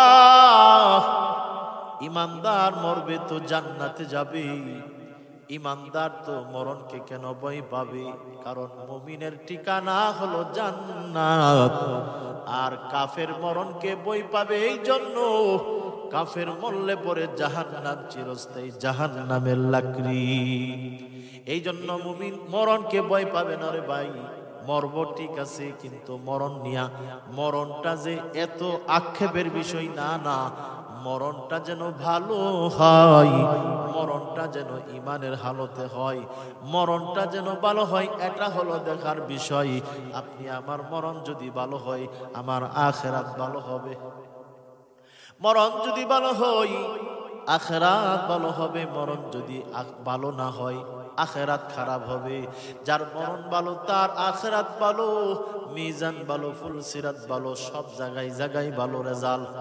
ইমানদার মরবে তো জান্নাতে যাবে, ইমানদার তো মরণকে কেন ভয় পাবে? কারণ মুমিনের ঠিকানা হলো জান্নাত। আর কাফের মরণকে ভয় পাবে এই জন্য, কাফের মরলে পরে জাহান্নাম, চিরস্থায়ী জাহান্নামের লাকড়ি। এই জন্য মুমিন মরণকে ভয় পাবে না রে ভাই। মরব ঠিক আছে, কিন্তু মরণ নিয়া, মরণটা যে এত আক্ষেপের বিষয় না, না, মরণটা যেন ভালো হয়, মরণটা যেন ইমানের হালতে হয়, মরণটা যেন ভালো হয়, এটা হলো দেখার বিষয়। আপনি আমার মরণ যদি ভালো হয়, আমার আখিরাত ভালো হবে। মরণ যদি ভালো হয়, আখিরাত ভালো হবে। মরণ যদি ভালো না হয়, আখিরাত খারাপ হবে। যার মরণ ভালো তার আখিরাত ভালো, মিজান ভালো, ফুলসিরাত ভালো, সব জায়গায় জায়গায় ভালো রেজাল্ট।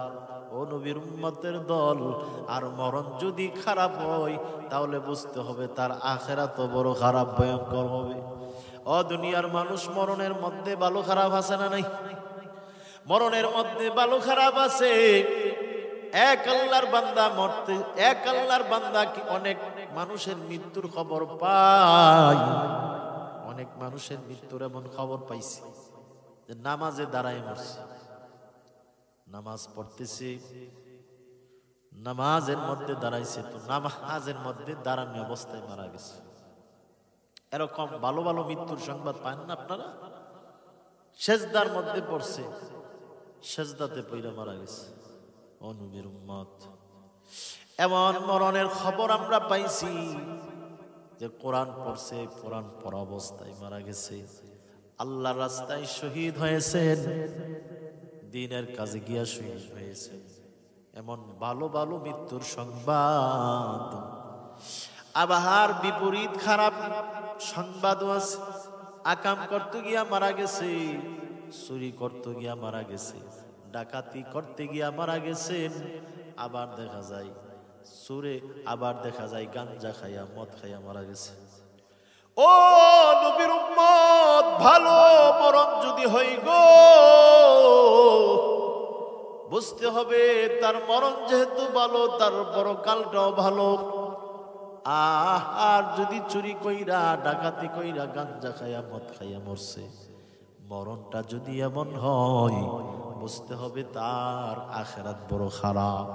ও নবীর উম্মতের দল, আর মরণ যদি খারাপ হয়, তাহলে বুঝতে হবে তার আখিরাত বড় খারাপ, ভয়ঙ্কর হবে। ও দুনিয়ার মানুষ, মরণের মধ্যে ভালো খারাপ আছে না নাই? মরণের মধ্যে ভালো খারাপ আছে। এক আল্লাহর বান্দা মরতে, এক আল্লাহর বান্দা কি অনেক মানুষের মৃত্যুর খবর পাই, অনেক মানুষের মৃত্যুর এমন খবর পাইছি যে নামাজে দাঁড়ায় মরছে, নামাজ পড়তেছে, নামাজের মধ্যে দাঁড়াইছে, তো নামাজের মধ্যে দাঁড়ানো অবস্থায় মারা গেছে। এরকম ভালো ভালো মৃত্যুর সংবাদ পান না আপনারা? সেজদার মধ্যে পড়ছে, সেজদাতে পইরা মারা গেছে। ও নবীর উম্মত, এমন মরণের খবর আমরা পাইছি যে কোরআন পড়ছে, কোরআন পড়া অবস্থায় মারা গেছে, আল্লাহর রাস্তায় শহীদ হয়েছেন, দ্বীনের কাজে গিয়া শহীদ হয়েছে। এমন ভালো ভালো মৃত্যুর সংবাদ। আবার বিপরীত খারাপ সংবাদও আছে। আকাম করতে গিয়া মারা গেছে, চুরি করতে গিয়া মারা গেছে, ডাকাতি করতে গিয়া মারা গেছেন। আবার দেখা যায় সুরে, আবার দেখা যায় গাঞ্জা খাইয়া, মদ খাইয়া মারা গেছে। ও নবীর উম্মত, ভালো মরণ যদি হই গো, বুঝতে হবে তার মরণ যেহেতু ভালো, তার পরকালটাও ভালো। আর যদি চুরি কইরা, ডাকাতি কইরা, গাঞ্জা খাইয়া, মদ খাইয়া মরছে, মরণটা যদি এমন হয়, বুঝতে হবে তার আখিরাত বড় খারাপ।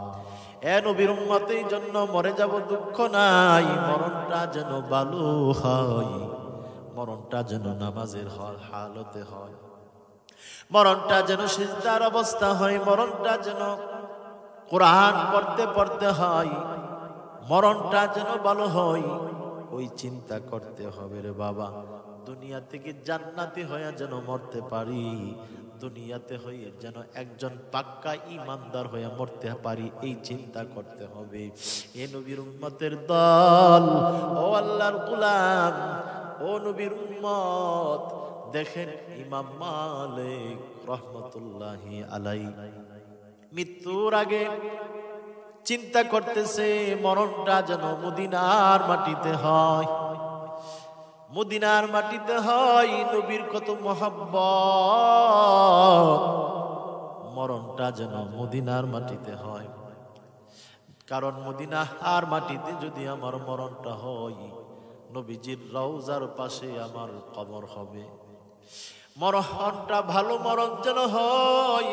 এ নবীর উম্মত, এই জন্য মরে যাব দুঃখ নাই, মরণটা যেন ভালো হয়, মরণটা যেন নামাজের হালতে হয়, মরণটা যেন সিজদার অবস্থা হয়, মরণটা যেন কোরআন পড়তে পড়তে হয়, মরণটা যেন ভালো হয়। ওই চিন্তা করতে হবে রে বাবা। দুনিয়া থেকে জান্নাতি হয়ে যেন মরতে পারি, দুনিয়াতে হয়ে যেন একজন পাক্কা ইমানদার হয়ে মরতে পারি, এই চিন্তা করতে হবে। এ নবীর উম্মতের দল, ও আল্লাহর গোলাম, ও নবীর উম্মত, দেখেন ইমাম মালিক রহমতুল্লাহি আলাইহি মৃত্যুর আগে চিন্তা করতেছে মরণটা যেন মদিনার মাটিতে হয়, মদিনার মাটিতে হয়। নবীর কত মহব্বত, মরণটা যেন মদিনার মাটিতে হয়। কারণ মদিনা আর মাটিতে যদি আমার মরণটা হয়, নবীজির রওজার পাশে আমার কবর হবে। মরণটা ভালো মরণ যেন হয়।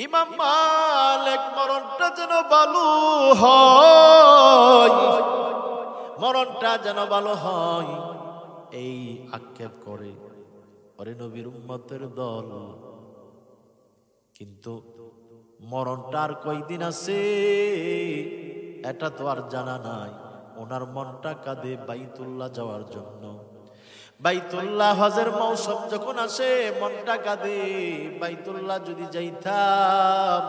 ইমাম মালিক মরণটা যেন ভালো হয়, মরণটা যেন ভালো হয়, এই আক্ষেপ করে। ওরে নবীর উম্মতের দল, কিন্তু মরণটা আর কয়দিন আছে? এটা তো আর জানা নাই। ওনার মনটা কাঁদে বাইতুল্লাহ যাওয়ার জন্য। বাইতুল্লাহ হজের মৌসুম যখন আসে মনটা কাঁদে, বাইতুল্লাহ যদি যাইতাম।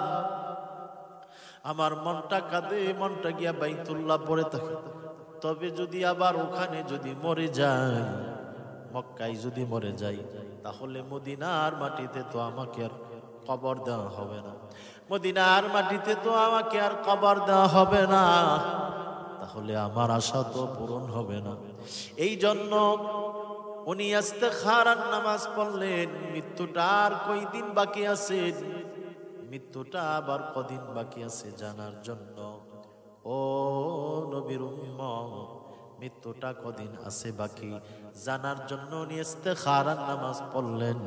আমার মনটা কাঁদে, মনটা গিয়া বাইতুল্লাহ পড়ে থাকে। তবে যদি আবার ওখানে যদি মরে যাই, মক্কায় যদি মরে যাই, তাহলে মদিনার মাটিতে তো আমাকে আর কবর দেওয়া হবে না। মদিনার মাটিতে তো আমাকে আর কবর দেওয়া হবে না, তাহলে আমার আশা তো পূরণ হবে না। এই জন্য উনি ইস্তেখারার নামাজ পড়লেন। মৃত্যুটা আর কয়দিন বাকি আছে, মৃত্যুটা আবার কদিন বাকি আছে জানার জন্য। ও নবীর উম্মত, মৃত্যুটা কদিন আছে বাকি জানার জন্য উনি ইস্তেখারার নামাজ পড়লেন।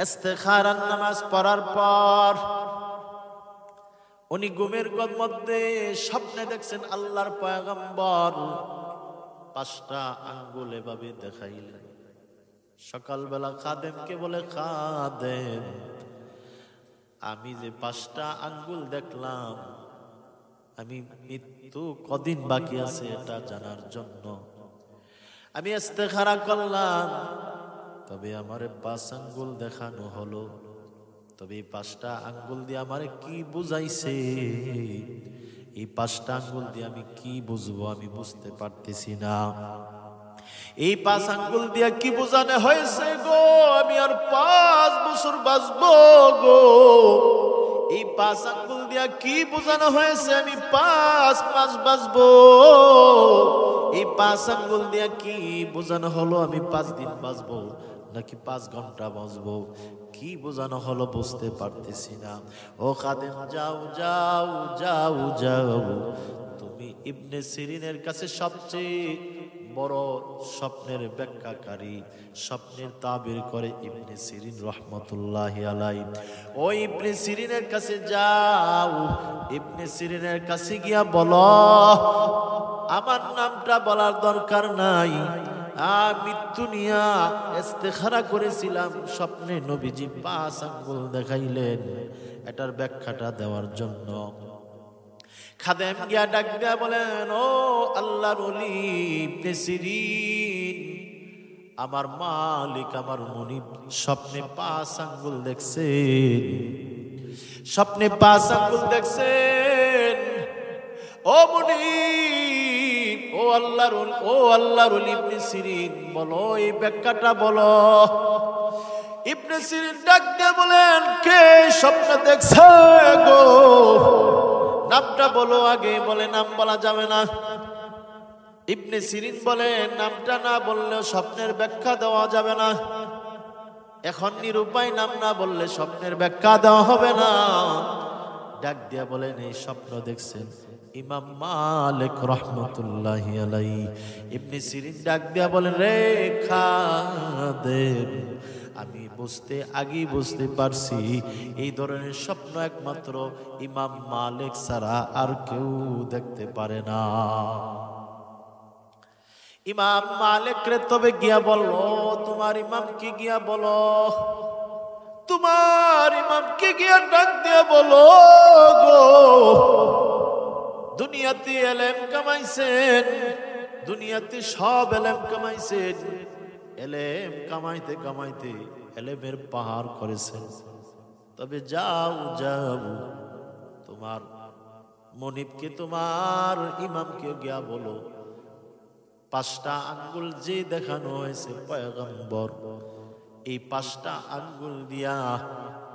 ইস্তেখারার নামাজ পড়ার পর উনি ঘুমের মধ্যে স্বপ্নে দেখছেন আল্লাহর পয়গম্বর 5টা আঙ্গুল এভাবে দেখাইলেন। সকালবেলা খাদেমকে বলে, খাদেম, আমি যে 5টা আঙ্গুল দেখলাম, আমি মৃত্যু কদিন বাকি আছে এটা জানার জন্য আমি ইস্তেখারা করলাম। তবে আমারে 5 আঙ্গুল দেখানো হলো, তবে এই 5টা আঙ্গুল দিয়ে আমারে কি বুঝাইছে, এই 5টা আঙ্গুল দিয়ে আমি কি বুঝবো আমি বুঝতে পারতেছি না। এই 5 আঙ্গুল দিয়ে কি বোঝানো হয়েছে গো, আমি আর 5 বছর বাঁচবো গো। এই 5 আঙ্গুল দিয়া কি বোঝানো হয়েছে আমি 5 মাস বাঁচবো। এই 5 আঙ্গুল দিয়া কি বোঝানো হলো আমি 5 দিন বাঁচবো নাকি 5 ঘন্টা বাঁচবো, কি বোঝানো হলো বুঝতে পারতেছি না। ও খাদেম, যাও যাও যাও যাও, তুমি ইবনে সিরিনের কাছে সবচেয়ে বড় স্বপ্নের ব্যাখ্যাকারী, স্বপ্নের তাবির করে ইবনে সিরিন রহমতুল্লাহি আলাইহি। ওই ইবনে সিরিনের কাছে যাও, ইবনে সিরিনের কাছে গিয়া বলো, আমার নামটা বলার দরকার নাই, মৃত্যু নিয়া ইস্তেখারা করেছিলাম, স্বপ্নে নবীজি 5 আঙ্গুল দেখাইলেন, এটার ব্যাখ্যাটা দেওয়ার জন্য। খাদেম গিয়া ডাক দিয়া বলেন, ও আল্লাহর ওলি ইবনে সিরিন, আমার মালিক আমার মুনিব স্বপ্নে 5 আঙ্গুল দেখছেন, স্বপ্নে 5 আঙ্গুল দেখছেন। ও মুনিব, ও আল্লাহর ওলি ইবনে সিরিন, বলো এই ব্যাখ্যাটা বলো। ইবনে সিরিন ডাক দিয়া বলেন, কে স্বপ্ন দেখছে গো, নামটা বলো আগে। বলে, নাম বলা যাবে না। ইবনে সিরিন বলে, নামটা না বললেও স্বপ্নের ব্যাখ্যা দেওয়া যাবে না। এখন নিরুপায়, নাম না বললে স্বপ্নের ব্যাখ্যা দেওয়া হবে না। ডাক দিয়া বলেন, এই স্বপ্ন দেখছেন ইমাম মালিক রহমতুল্লাহি আলাইহি। ইবনে সিরিন ডাক দিয়া বলেন, রে খাদেম, আমি আগেই বুঝতে পারছি এই ধরনের স্বপ্ন একমাত্র ইমাম মালিক ছাড়া আর কেউ দেখতে পারে না। ইমাম মালিক রে তবে গিয়া বলো, তোমার ইমামকে গিয়া বলো, তোমার ইমামকে গিয়া ডাক দিয়া বলো গো, দুনিয়াতে এলেম কামাইছেন, দুনিয়াতে সব এলেম কামাইছেন, এলেম কামাইতে কামাইতে এলেমের পাহাড় করেছেন। তবে যাও যাও, তোমার মনিবকে তোমার ইমামকে গিয়া বলো, 5টা আঙ্গুল যে দেখানো হয়েছে পয়গম্বর, এই 5টা আঙ্গুল দিয়া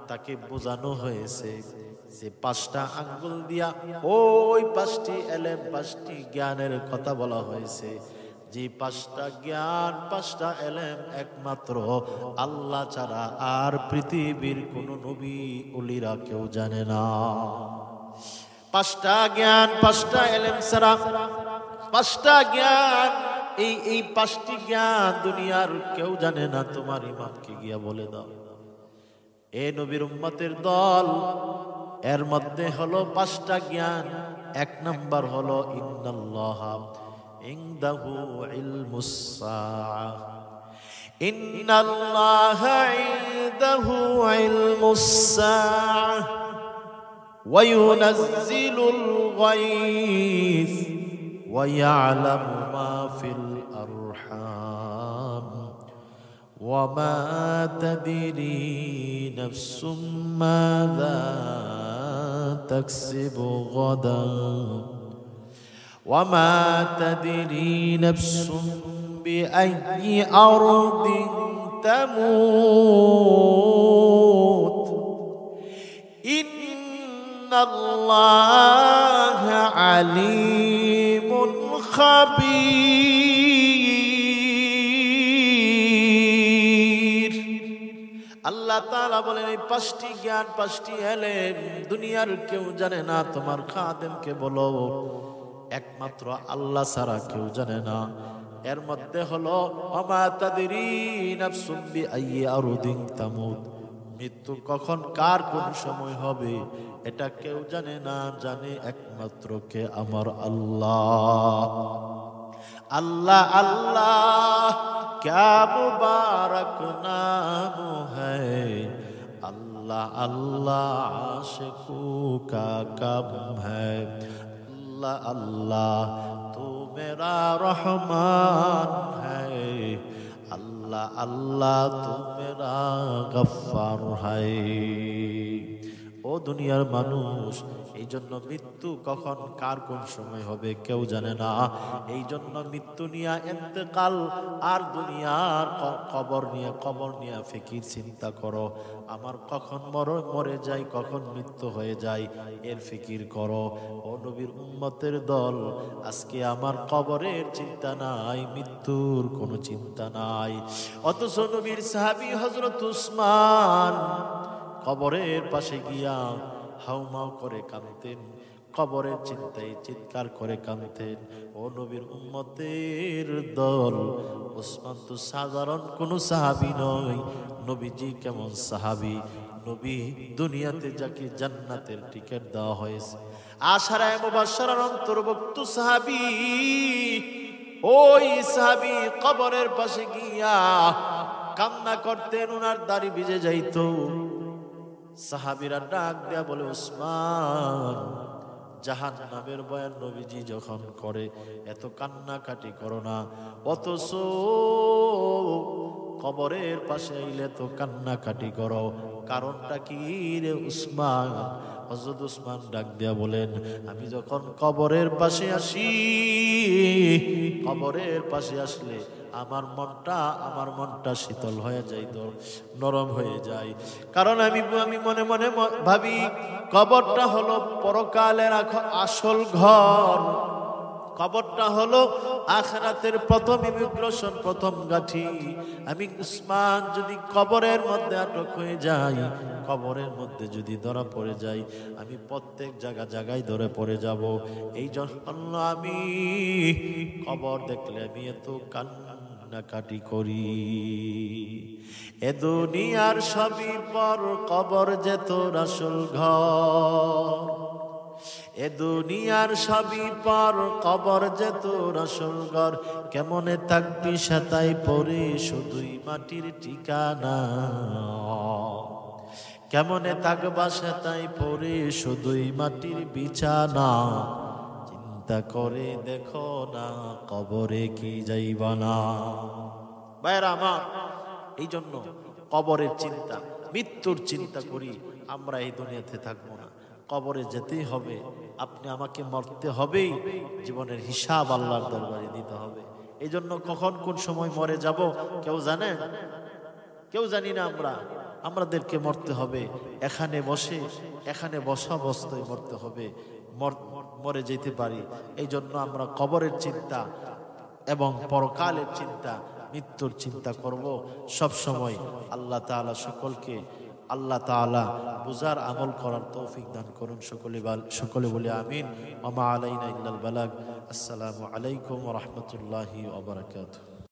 তাকে বোঝানো হয়েছে যে 5টা আঙ্গুল দিয়া ওই 5টি এলেম 5টি জ্ঞানের কথা বলা হয়েছে, যে 5টা জ্ঞান 5টা এলেম একমাত্র আল্লাহ ছাড়া আর পৃথিবীর কোন নবী ওলিরা কেউ জানে না। 5টা জ্ঞান 5টা এলেম ছাড়া 5টা জ্ঞান, এই 5টি জ্ঞান দুনিয়ার কেউ জানে না। তোমার ইমামকে গিয়া বলে দাও। এ নবীর উম্মতের দল, এর মধ্যে হলো 5টা জ্ঞান। 1 নাম্বার হলো ইন্নাল্লাহা ইনদাহু ইলমুস সাআহ, ইন্নাল্লাহা ইনদাহু ইলমুস সাআহ وينزل الغيث ويعلم ما في الأرحام وما تدري نفس ماذا تكسب غدا وما تدري نفس بأي أرض تموت إن الله عليم خبير আল্লাহ তাআলা বলেন এই পাঁচটি জ্ঞান পাঁচটি এলেম দুনিয়ার কেউ জানে না তোমার খাদেমকে বলো একমাত্র আল্লাহ ছাড়া কেউ জানে না এর মধ্যে হলো ওমা তাদরি নাফসুম বিআইয়ি আরদিন তামুত মৃত্যু কখন কার কোন সময় হবে এটা কেউ জানে না জানে একমাত্র কে আমার আল্লাহ अल्लाह अल्लाह क्या मुबारक नाम है अल्लाह अल्लाह आशिकों का कम है अल्लाह अल्लाह तू मेरा रहमान है अल्लाह अल्लाह तू मेरा गफ्फार है ও দুনিয়ার মানুষ এই জন্য মৃত্যু কখন কার কোন সময় হবে কেউ জানে না এই জন্য মৃত্যু নিয়ে ইন্তেকাল আর দুনিয়ার কবর নিয়ে ফিকির চিন্তা করো আমার কখন মরে যাই কখন মৃত্যু হয়ে যায় এর ফিকির করো ও নবীর উম্মতের দল আজকে আমার কবরের চিন্তা নাই মৃত্যুর কোনো চিন্তা নাই অথচ নবীর সাহাবী হযরত উসমান কবরের পাশে গিয়া হাউমাউ করে কাঁদতেন কবরের চিন্তায় চিৎকার করে কাঁদতেন ও নবীর উম্মতের দল উসমান তো সাধারণ কোন সাহাবী নয় নবীজি কেমন সাহাবী নবী দুনিয়াতে যাকে জান্নাতের টিকিট দেওয়া হয়েছে আশারায়ে মুবাশশারার অন্তর্ভুক্ত সাহাবী ওই সাহাবী কবরের পাশে গিয়া কান্না করতেন ওনার দাড়ি ভিজে যাইতো সাহাবীরা ডাক দেয়া বলে উসমান জাহান্নামের বয়ান নবীজি যখন করে এত কান্নাকাটি করো না অথচ কবরের পাশে আইলে তো কান্নাকাটি করো কারণটা কি রে উসমান হযরত উসমান ডাক দেয়া বলেন আমি যখন কবরের পাশে আসি কবরের পাশে আসলে আমার মনটা শীতল হয়ে যায় নরম হয়ে যায় কারণ আমি মনে মনে ভাবি কবরটা হলো পরকালের আসল ঘর কবরটা হলো আখিরাতের প্রথম ইমিগ্রেশন প্রথম গাঠি আমি উসমান যদি কবরের মধ্যে আটক হয়ে যাই কবরের মধ্যে যদি ধরা পড়ে যাই আমি প্রত্যেক জায়গায় ধরে পড়ে যাব এই জন্য আমি কবর দেখলে আমি এত কান্নাকাটি করি এ দুনিয়ার সবই পর কবর যে তোর আসল ঘর এ দুনিয়ার সবই পর কবর যে তোর আসল ঘর কেমনে থাকবি সেটাই পড়ে শুধুই মাটির ঠিকানা কেমনে থাকবা সেটাই পড়ে শুধুই মাটির বিছানা চিন্তা করে দেখো না কবরে কি যাইবা না ভাইরা আমার এই জন্য কবরের চিন্তা মৃত্যুর চিন্তা করি আমরা এই দুনিয়াতে থাকবো না কবরে যেতেই হবে আপনি আমাকে মরতে হবেই জীবনের হিসাব আল্লাহর দরবারে দিতে হবে এই জন্য কখন কোন সময় মরে যাব কেউ জানি না আমাদেরকে মরতে হবে এখানে বসা অবস্থায় মরতে হবে মরে যেতে পারি এই জন্য আমরা কবরের চিন্তা এবং পরকালের চিন্তা মৃত্যুর চিন্তা করব সব সময় আল্লাহ তাআলা সকলকে আল্লাহ তাআলা বুঝার আমল করার তৌফিক দান করুন সকলে বলে আমিন ওয়া মা আলাইনা ইল্লাল বালাগ আসসালামু আলাইকুম ওয়া রাহমাতুল্লাহি ওয়া বারাকাতুহু